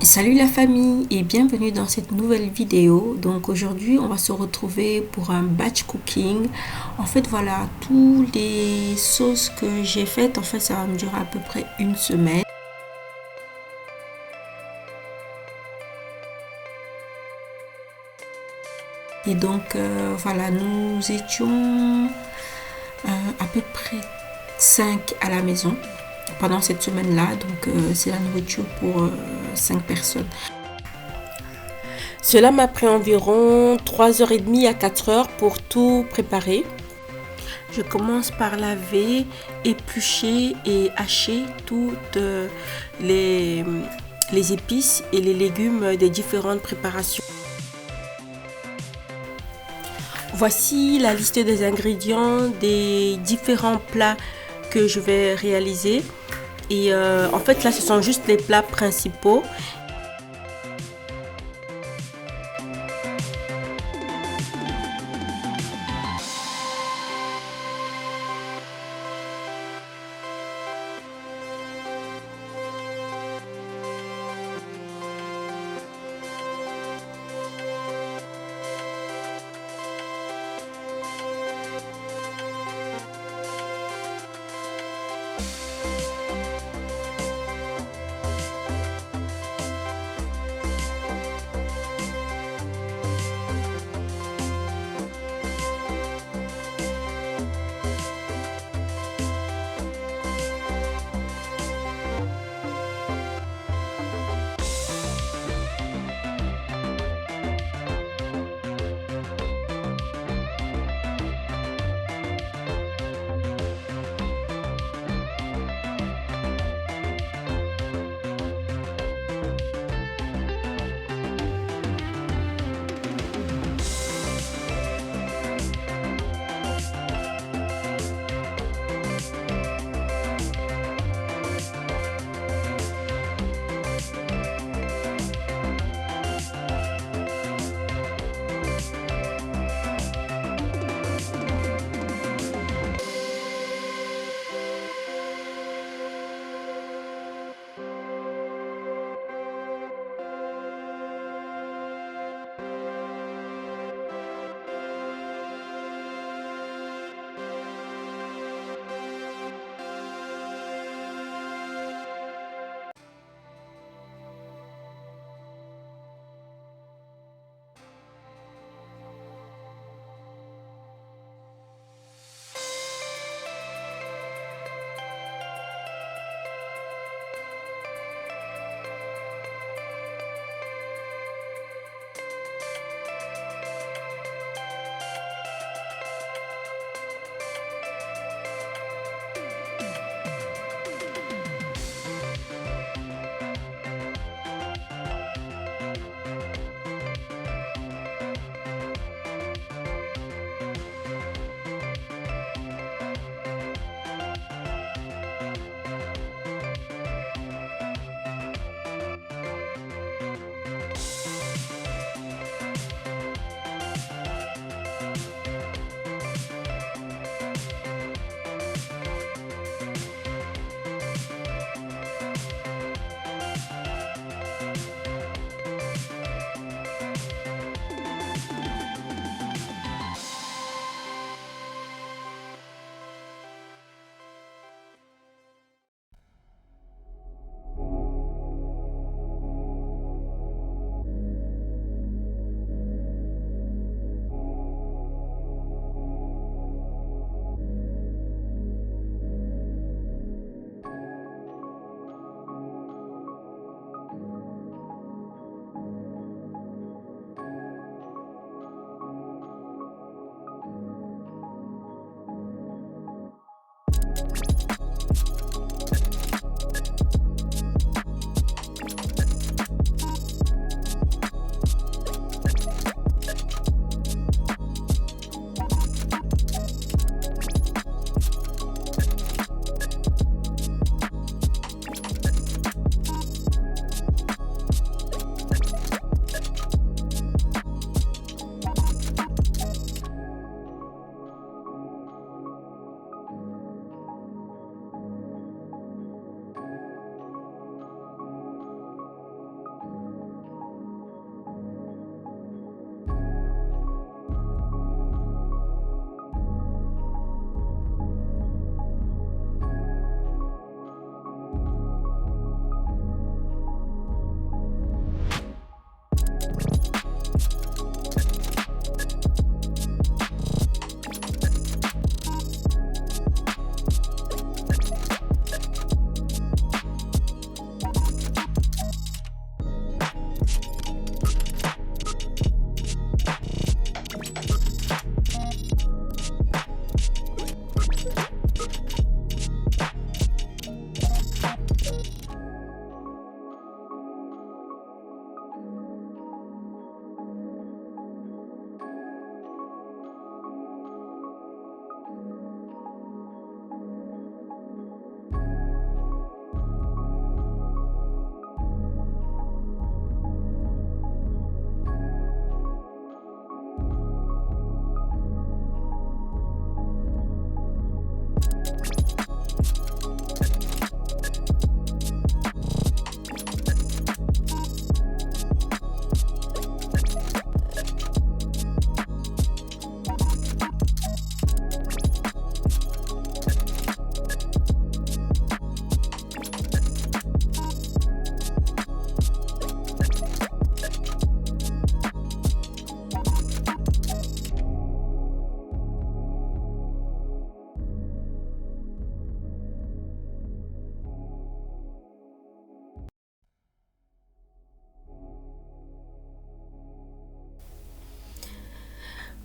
Salut la famille et bienvenue dans cette nouvelle vidéo. Donc aujourd'hui on va se retrouver pour un batch cooking. En fait voilà, toutes les sauces que j'ai faites, en fait ça va me durer à peu près une semaine. Et donc voilà, nous étions à peu près 5 à la maison pendant cette semaine-là. Donc c'est la nourriture pour 5 personnes. Cela m'a pris environ 3h30 à 4 heures pour tout préparer. Je commence par laver, éplucher et hacher toutes les, les épices et les légumes des différentes préparations. Voici la liste des ingrédients des différents plats que je vais réaliser. Et en fait là ce sont juste les plats principaux.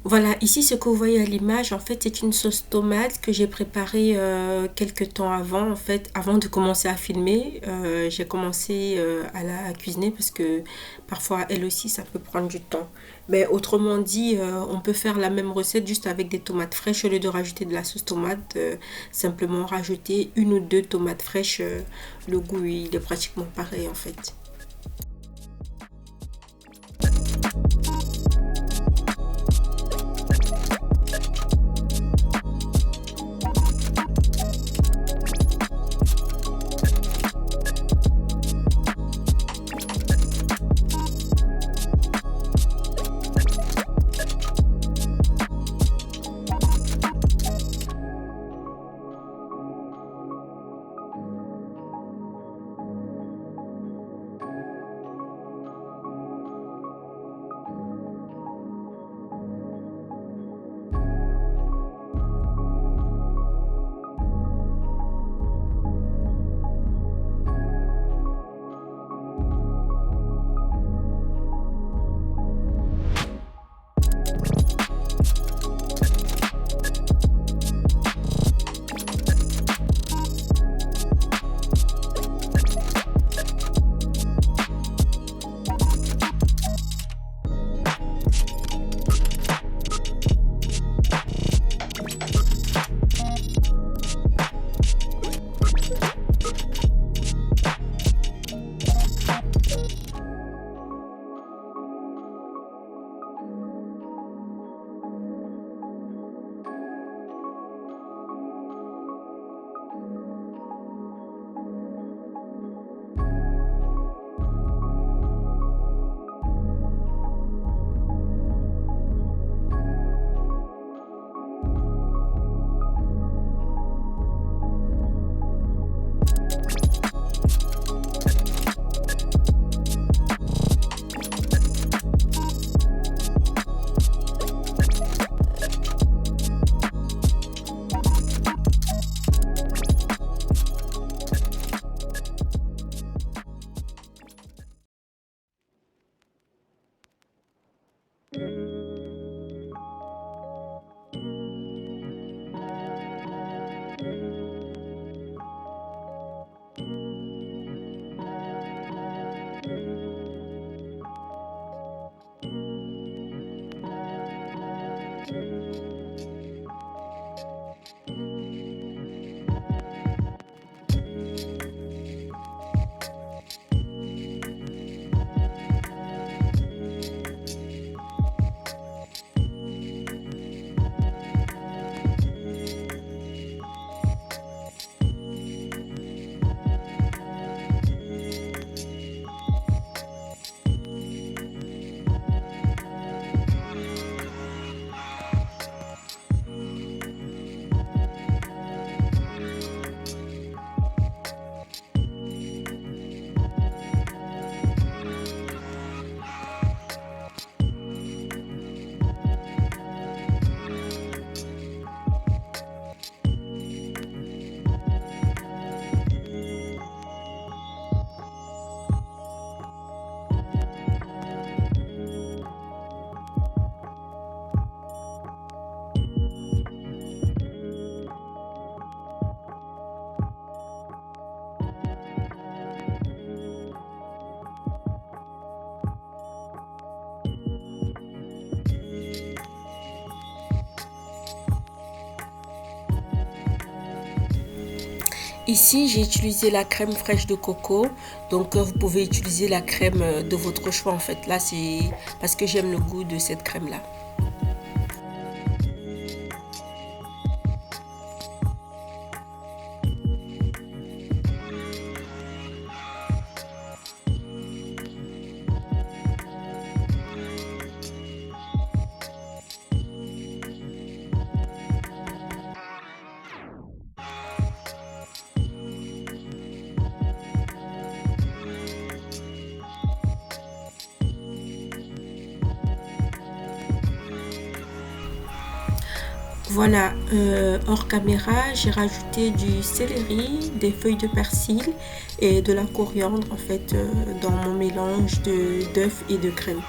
Voilà, ici ce que vous voyez à l'image, en fait, c'est une sauce tomate que j'ai préparée quelques temps avant, en fait, avant de commencer à filmer. J'ai commencé à la cuisiner parce que parfois, elle aussi, ça peut prendre du temps. Mais autrement dit, on peut faire la même recette juste avec des tomates fraîches. Au lieu de rajouter de la sauce tomate, simplement rajouter une ou deux tomates fraîches. Le goût, il est pratiquement pareil, en fait. Ici, j'ai utilisé la crème fraîche de coco. Donc, vous pouvez utiliser la crème de votre choix. En fait, là, c'est parce que j'aime le goût de cette crème-là. Voilà, hors caméra, j'ai rajouté du céleri, des feuilles de persil et de la coriandre en fait dans mon mélange d'œufs et de crème.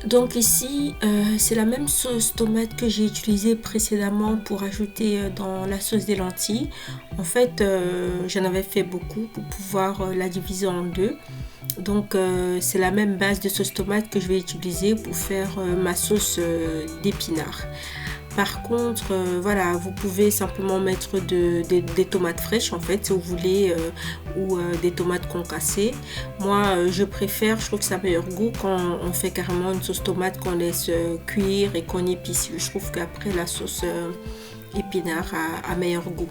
Donc ici, c'est la même sauce tomate que j'ai utilisée précédemment pour ajouter dans la sauce des lentilles. En fait, j'en avais fait beaucoup pour pouvoir la diviser en deux. Donc c'est la même base de sauce tomate que je vais utiliser pour faire ma sauce d'épinards. Par contre, voilà, vous pouvez simplement mettre des tomates fraîches en fait si vous voulez ou des tomates concassées. Moi, je préfère, je trouve que ça a meilleur goût quand on fait carrément une sauce tomate qu'on laisse cuire et qu'on épice. Je trouve qu'après la sauce épinard a meilleur goût.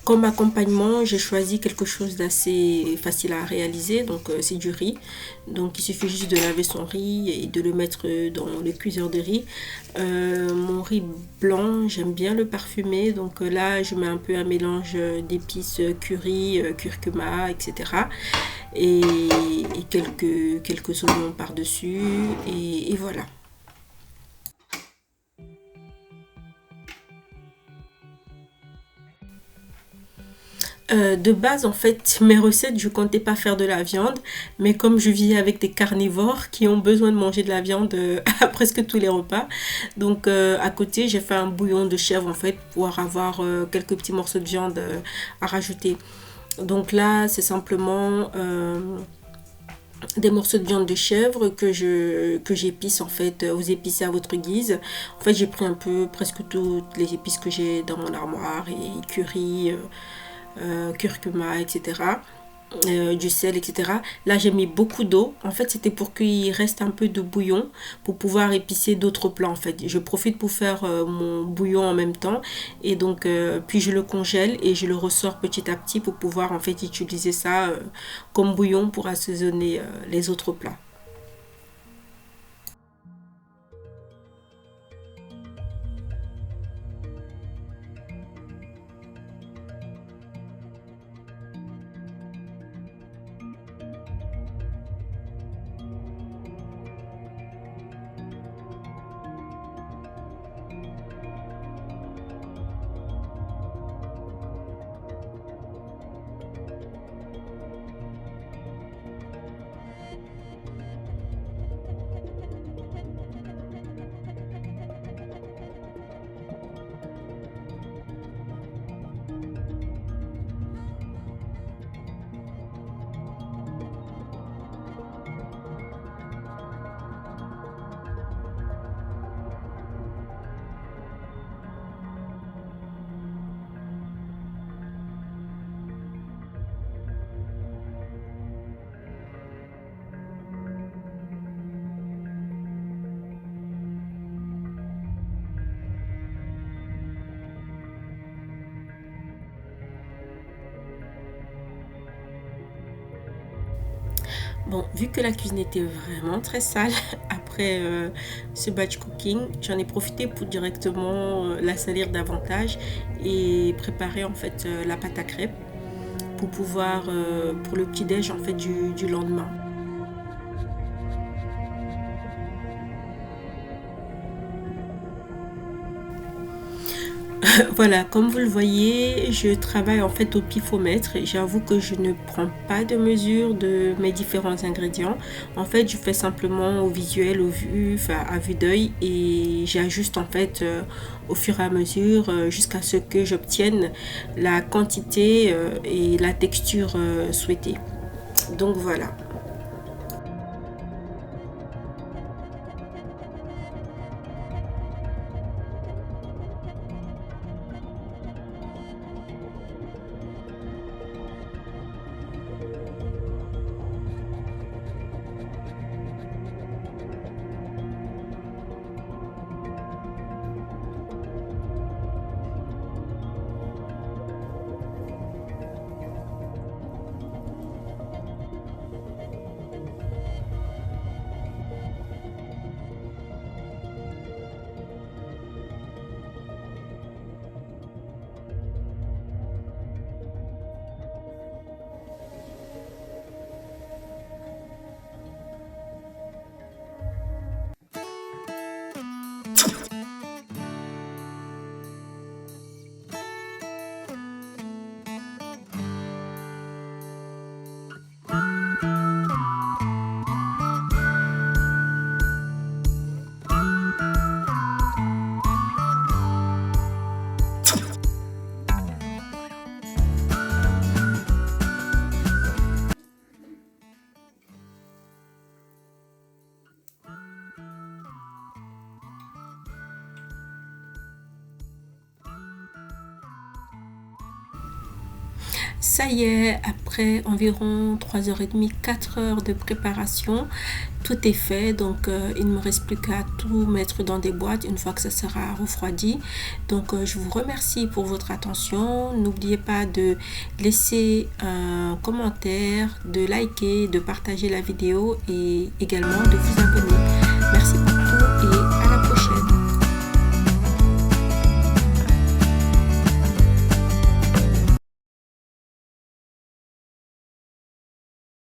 Comme accompagnement, j'ai choisi quelque chose d'assez facile à réaliser, donc c'est du riz. Donc il suffit juste de laver son riz et de le mettre dans le cuiseur de riz. Mon riz blanc, j'aime bien le parfumer, donc là je mets un peu un mélange d'épices curry, curcuma, etc. Et quelques oignons par-dessus, et voilà. De base, en fait, mes recettes, je comptais pas faire de la viande, mais comme je vis avec des carnivores qui ont besoin de manger de la viande à presque tous les repas, donc à côté, j'ai fait un bouillon de chèvre en fait pour pouvoir avoir quelques petits morceaux de viande à rajouter. Donc là, c'est simplement des morceaux de viande de chèvre que j'épice en fait. Vous épicez à votre guise. En fait, j'ai pris un peu presque toutes les épices que j'ai dans mon armoire, et curry, curcuma, etc. Du sel, etc. Là, j'ai mis beaucoup d'eau. En fait, c'était pour qu'il reste un peu de bouillon pour pouvoir épicer d'autres plats. En fait, je profite pour faire mon bouillon en même temps. Et donc, puis je le congèle et je le ressors petit à petit pour pouvoir en fait utiliser ça comme bouillon pour assaisonner les autres plats. Bon, vu que la cuisine était vraiment très sale après ce batch cooking, j'en ai profité pour directement la salir davantage et préparer en fait la pâte à crêpes pour pouvoir pour le petit déj en fait du lendemain. Voilà, comme vous le voyez, je travaille en fait au pifomètre. J'avoue que je ne prends pas de mesure de mes différents ingrédients. En fait, je fais simplement au visuel, au vu, enfin à vue d'œil, et j'ajuste en fait au fur et à mesure jusqu'à ce que j'obtienne la quantité et la texture souhaitée. Donc voilà. Ça y est, après environ 3h30, 4 heures de préparation, tout est fait. Donc, il ne me reste plus qu'à tout mettre dans des boîtes une fois que ça sera refroidi. Donc, je vous remercie pour votre attention. N'oubliez pas de laisser un commentaire, de liker, de partager la vidéo et également de vous abonner. Merci.